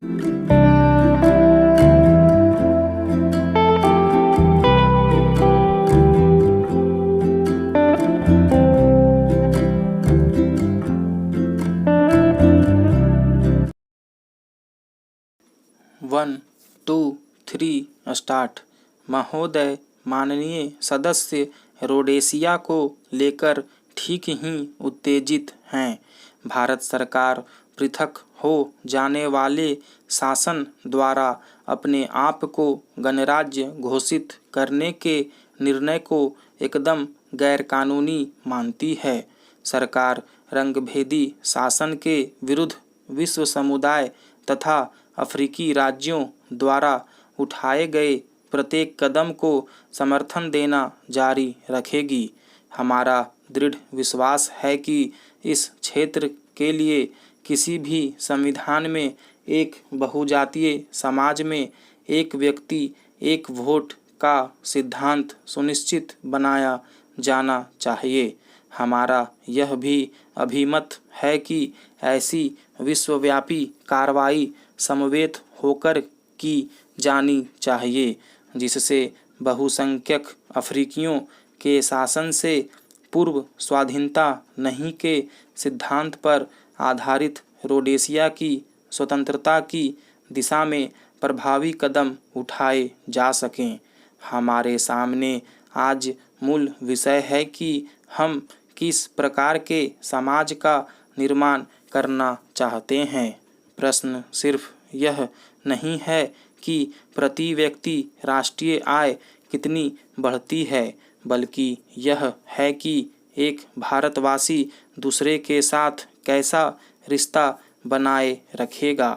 1 2 3 start. महोदय, माननीय सदस्य रोडेशिया को लेकर ठीक ही उत्तेजित हैं। भारत सरकार पृथक हो जाने वाले शासन द्वारा अपने आप को गणराज्य घोषित करने के निर्णय को एकदम गैरकानूनी मानती है। सरकार रंगभेदी शासन के विरुद्ध विश्व समुदाय तथा अफ्रीकी राज्यों द्वारा उठाए गए प्रत्येक कदम को समर्थन देना जारी रखेगी। हमारा दृढ़ विश्वास है कि इस क्षेत्र के लिए किसी भी संविधान में एक बहुजातीय समाज में एक व्यक्ति एक वोट का सिद्धांत सुनिश्चित बनाया जाना चाहिए। हमारा यह भी अभिमत है कि ऐसी विश्वव्यापी कार्रवाई समवेत होकर की जानी चाहिए, जिससे बहुसंख्यक अफ्रीकियों के शासन से पूर्व स्वाधीनता नहीं के सिद्धांत पर आधारित रोडेशिया की स्वतंत्रता की दिशा में प्रभावी कदम उठाए जा सकें। हमारे सामने आज मूल विषय है कि हम किस प्रकार के समाज का निर्माण करना चाहते हैं। प्रश्न सिर्फ यह नहीं है कि प्रति व्यक्ति राष्ट्रीय आय कितनी बढ़ती है, बल्कि यह है कि एक भारतवासी दूसरे के साथ कैसा रिश्ता बनाए रखेगा।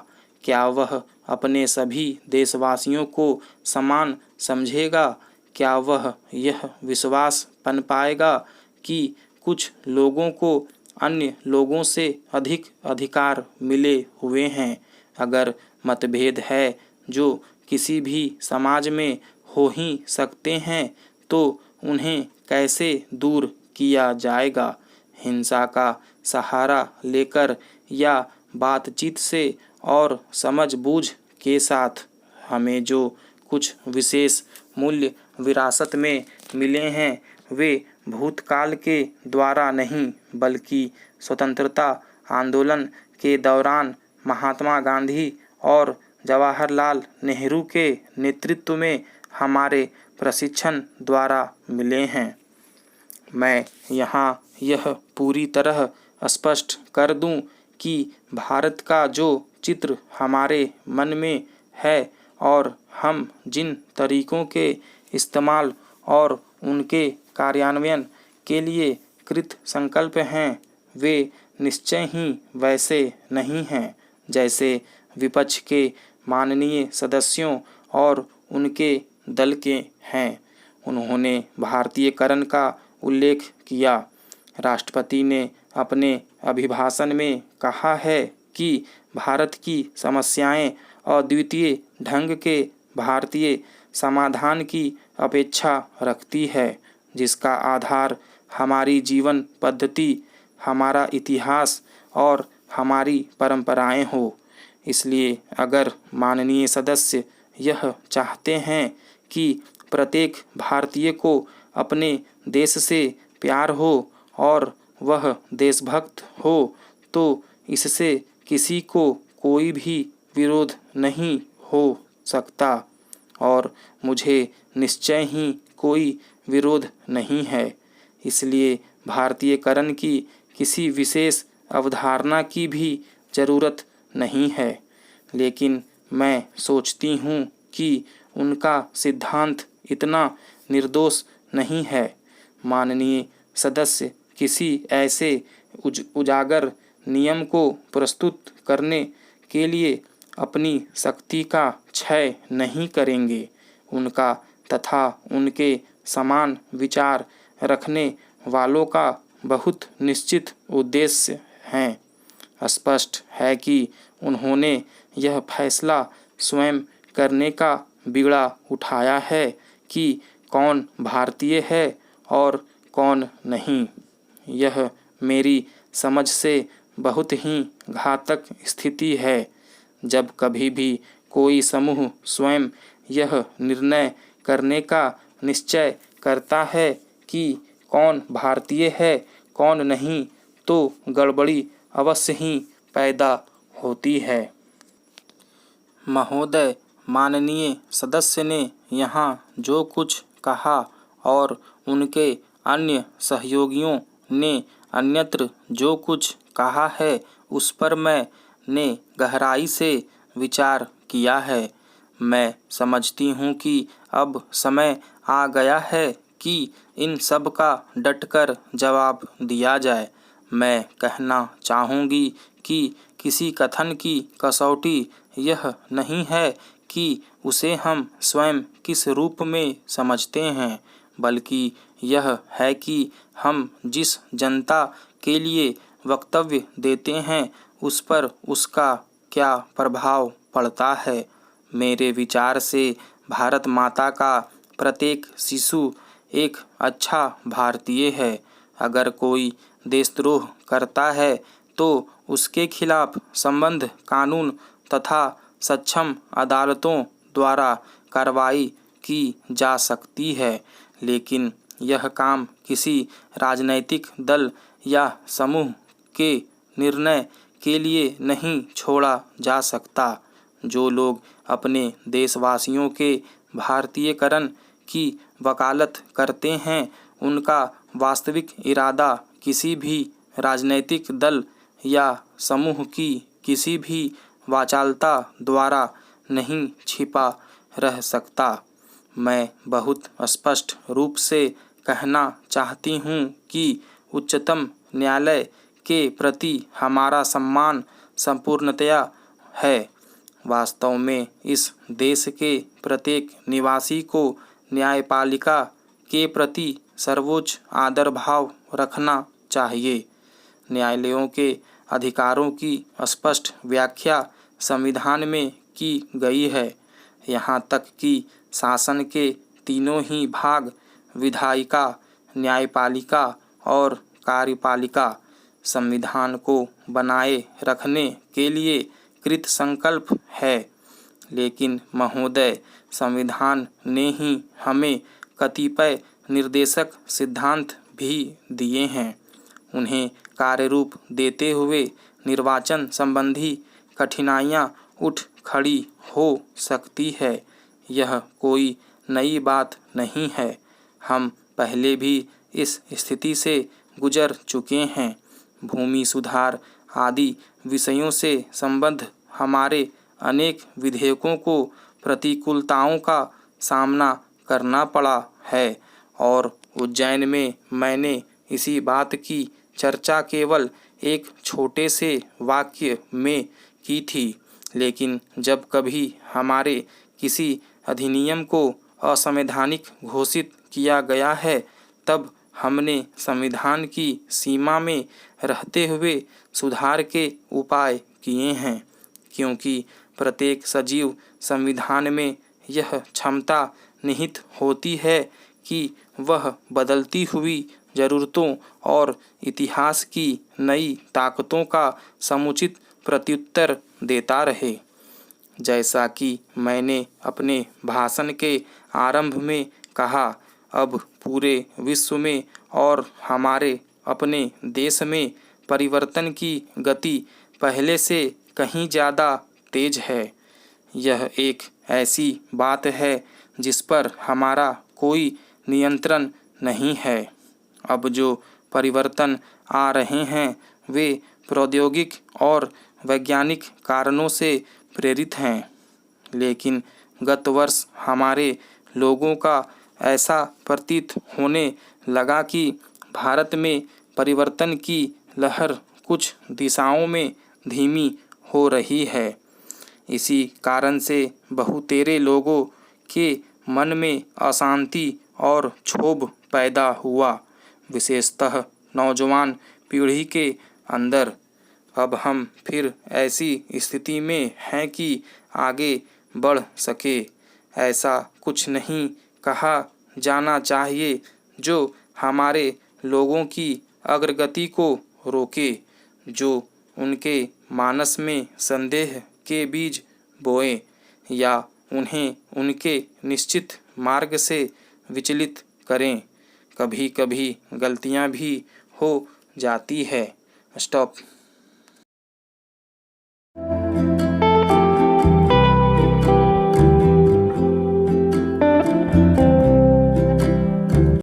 क्या वह अपने सभी देशवासियों को समान समझेगा? क्या वह यह विश्वास पनपाएगा कि कुछ लोगों को अन्य लोगों से अधिक अधिकार मिले हुए हैं? अगर मतभेद है जो किसी भी समाज में हो ही सकते हैं, तो उन्हें कैसे दूर किया जाएगा? हिंसा का सहारा लेकर या बातचीत से और समझबूझ के साथ? हमें जो कुछ विशेष मूल्य विरासत में मिले हैं, वे भूतकाल के द्वारा नहीं, बल्कि स्वतंत्रता आंदोलन के दौरान महात्मा गांधी और जवाहरलाल नेहरू के नेतृत्व में हमारे प्रशिक्षण द्वारा मिले हैं। मैं यहाँ यह पूरी तरह स्पष्ट कर दूं कि भारत का जो चित्र हमारे मन में है और हम जिन तरीकों के इस्तेमाल और उनके कार्यान्वयन के लिए कृत संकल्प हैं, वे निश्चय ही वैसे नहीं हैं जैसे विपक्ष के माननीय सदस्यों और उनके दल के हैं। उन्होंने भारतीयकरण का उल्लेख किया। राष्ट्रपति ने अपने अभिभाषण में कहा है कि भारत की समस्याएं अद्वितीय ढंग के भारतीय समाधान की अपेक्षा रखती है, जिसका आधार हमारी जीवन पद्धति, हमारा इतिहास और हमारी परंपराएं हो। इसलिए अगर माननीय सदस्य यह चाहते हैं कि प्रत्येक भारतीय को अपने देश से प्यार हो और वह देशभक्त हो, तो इससे किसी को कोई भी विरोध नहीं हो सकता और मुझे निश्चय ही कोई विरोध नहीं है। इसलिए भारतीयकरण की किसी विशेष अवधारणा की भी जरूरत नहीं है, लेकिन मैं सोचती हूँ कि उनका सिद्धांत इतना निर्दोष नहीं है। माननीय सदस्य किसी ऐसे उजागर नियम को प्रस्तुत करने के लिए अपनी शक्ति का क्षय नहीं करेंगे। उनका तथा उनके समान विचार रखने वालों का बहुत निश्चित उद्देश्य हैं। स्पष्ट है कि उन्होंने यह फैसला स्वयं करने का बीड़ा उठाया है कि कौन भारतीय है और कौन नहीं। यह मेरी समझ से बहुत ही घातक स्थिति है, जब कभी भी कोई समूह स्वयं यह निर्णय करने का निश्चय करता है कि कौन भारतीय है कौन नहीं, तो गड़बड़ी अवश्य ही पैदा होती है। महोदय, माननीय सदस्य ने यहाँ जो कुछ कहा और उनके अन्य सहयोगियों ने अन्यत्र जो कुछ कहा है, उस पर मैंने गहराई से विचार किया है। मैं समझती हूँ कि अब समय आ गया है कि इन सब का डटकर जवाब दिया जाए। मैं कहना चाहूँगी कि किसी कथन की कसौटी यह नहीं है कि उसे हम स्वयं किस रूप में समझते हैं, बल्कि यह है कि हम जिस जनता के लिए वक्तव्य देते हैं उस पर उसका क्या प्रभाव पड़ता है। मेरे विचार से भारत माता का प्रत्येक शिशु एक अच्छा भारतीय है। अगर कोई देशद्रोह करता है तो उसके खिलाफ संबद्ध कानून तथा सक्षम अदालतों द्वारा कार्रवाई की जा सकती है, लेकिन यह काम किसी राजनैतिक दल या समूह के निर्णय के लिए नहीं छोड़ा जा सकता। जो लोग अपने देशवासियों के भारतीयकरण की वकालत करते हैं, उनका वास्तविक इरादा किसी भी राजनैतिक दल या समूह की किसी भी वाचालता द्वारा नहीं छिपा रह सकता। मैं बहुत स्पष्ट रूप से कहना चाहती हूँ कि उच्चतम न्यायालय के प्रति हमारा सम्मान संपूर्णतया है। वास्तव में इस देश के प्रत्येक निवासी को न्यायपालिका के प्रति सर्वोच्च आदर भाव रखना चाहिए। न्यायालयों के अधिकारों की स्पष्ट व्याख्या संविधान में की गई है। यहाँ तक कि शासन के तीनों ही भाग विधायिका, न्यायपालिका और कार्यपालिका संविधान को बनाए रखने के लिए कृत संकल्प है। लेकिन महोदय, संविधान ने ही हमें कतिपय निर्देशक सिद्धांत भी दिए हैं। उन्हें कार्यरूप देते हुए निर्वाचन संबंधी कठिनाइयाँ उठ खड़ी हो सकती है। यह कोई नई बात नहीं है। हम पहले भी इस स्थिति से गुजर चुके हैं। भूमि सुधार आदि विषयों से संबद्ध हमारे अनेक विधेयकों को प्रतिकूलताओं का सामना करना पड़ा है और उज्जैन में मैंने इसी बात की चर्चा केवल एक छोटे से वाक्य में की थी। लेकिन जब कभी हमारे किसी अधिनियम को असंवैधानिक घोषित किया गया है, तब हमने संविधान की सीमा में रहते हुए सुधार के उपाय किए हैं, क्योंकि प्रत्येक सजीव संविधान में यह क्षमता निहित होती है कि वह बदलती हुई ज़रूरतों और इतिहास की नई ताकतों का समुचित प्रत्युत्तर देता रहे। जैसा कि मैंने अपने भाषण के आरंभ में कहा, अब पूरे विश्व में और हमारे अपने देश में परिवर्तन की गति पहले से कहीं ज़्यादा तेज है। यह एक ऐसी बात है जिस पर हमारा कोई नियंत्रण नहीं है। अब जो परिवर्तन आ रहे हैं वे प्रौद्योगिक और वैज्ञानिक कारणों से प्रेरित हैं, लेकिन गत वर्ष हमारे लोगों का ऐसा प्रतीत होने लगा कि भारत में परिवर्तन की लहर कुछ दिशाओं में धीमी हो रही है। इसी कारण से बहुतेरे लोगों के मन में अशांति और क्षोभ पैदा हुआ, विशेषतः नौजवान पीढ़ी के अंदर। अब हम फिर ऐसी स्थिति में हैं कि आगे बढ़ सके। ऐसा कुछ नहीं कहा जाना चाहिए जो हमारे लोगों की अग्रगति को रोके, जो उनके मानस में संदेह के बीज बोएं या उन्हें उनके निश्चित मार्ग से विचलित करें। कभी कभी गलतियां भी हो जाती है। स्टॉप।